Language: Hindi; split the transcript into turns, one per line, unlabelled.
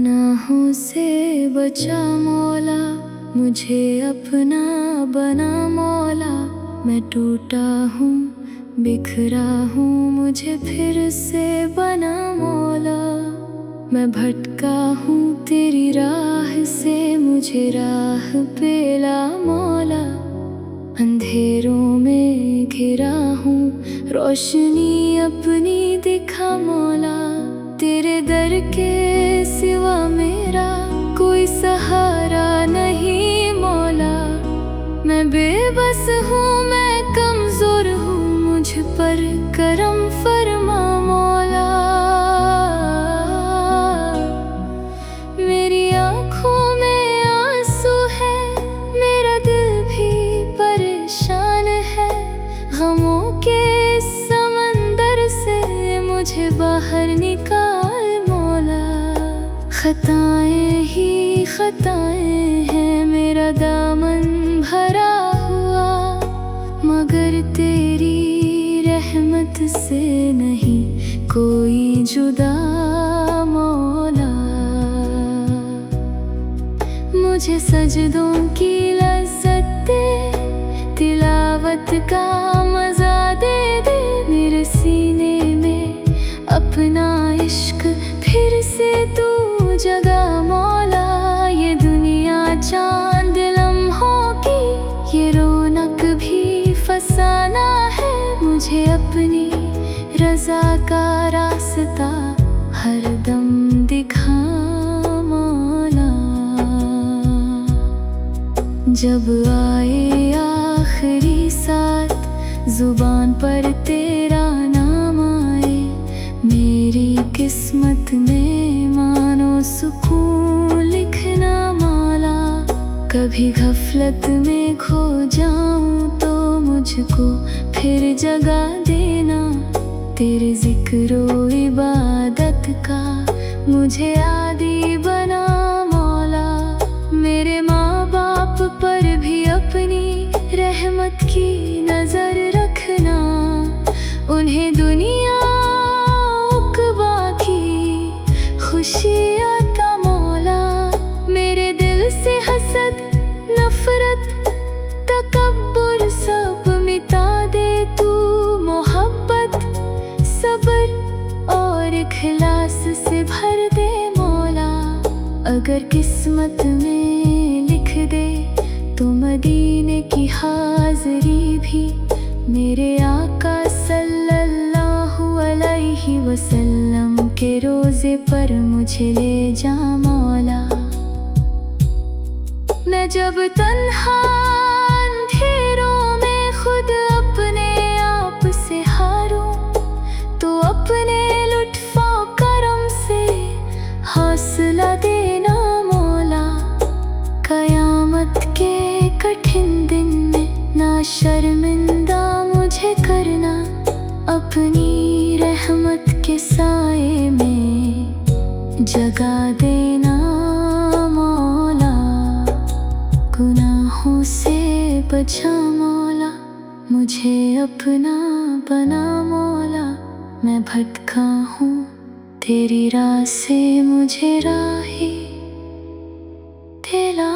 गुनाहों से बचा मौला, मुझे अपना बना मौला। मैं टूटा हूँ बिखरा हूँ, मुझे फिर से बना मौला। मैं भटका हूँ तेरी राह से, मुझे राह पे ला मौला। अंधेरों में घिरा हूँ, रोशनी अपनी दिखा मौला। तेरे दर के सिवा मेरा कोई सहारा नहीं मौला। मैं बेबस हूँ, मैं कमजोर हूँ, मुझ पर करम फरमा मौला। मेरी आँखों में आंसू है, मेरा दिल भी परेशान है। गमों के समंदर से मुझे बाहर निकाल मौला। खताएं ही खताएं हैं, मेरा दामन भरा हुआ, मगर तेरी रहमत से नहीं कोई जुदा मौला। मुझे सजदों की लज्जत दे, तिलावत का मजा दे दे। मेरे सीने में अपना इश्क फिर से तू जगा मौला। ये दुनिया चांद लम्हों की, ये रौनक भी फसाना है। मुझे अपनी रजा का रास्ता हरदम दिखा मौला। जब आए आखिरी साथ, जुबान पर तेरा नाम आए, मेरी किस्मत में मानो सुकून लिखना मौला। कभी गफलत में खो जाऊं तो मुझको फिर जगा देना। तेरे जिक्र इबादत का मुझे आदी बना मौला। मेरे माँ बाप पर भी अपनी रहमत की नजर रखना। उन्हें दुनिया उक़बा की खुशी आता मौला। मेरे दिल से हसद नफरत तकब्बुर सब मिटा दे तू। मोहब्बत सब्र और इखलास से भर दे मौला। अगर किस्मत में लिख दे तो मदीने की हाज़री भी, मेरे आका सल्लल्लाहु अलैहि वसल्लम के रोज़े पर मुझे ले जा मौला। मैं जब तन्हा अंधेरों में खुद अपने आप से हारूं, तो अपने लुत्फ़ो करम से हौसला देना मौला। क़यामत के कठिन दिन में ना शर्मिंदा मुझे करना। अपनी रहमत के साए में जगा देना मौला। गुनाहों से बचा मौला, मुझे अपना बना मौला। मैं भटका हूँ तेरी राह से, मुझे राही दिला।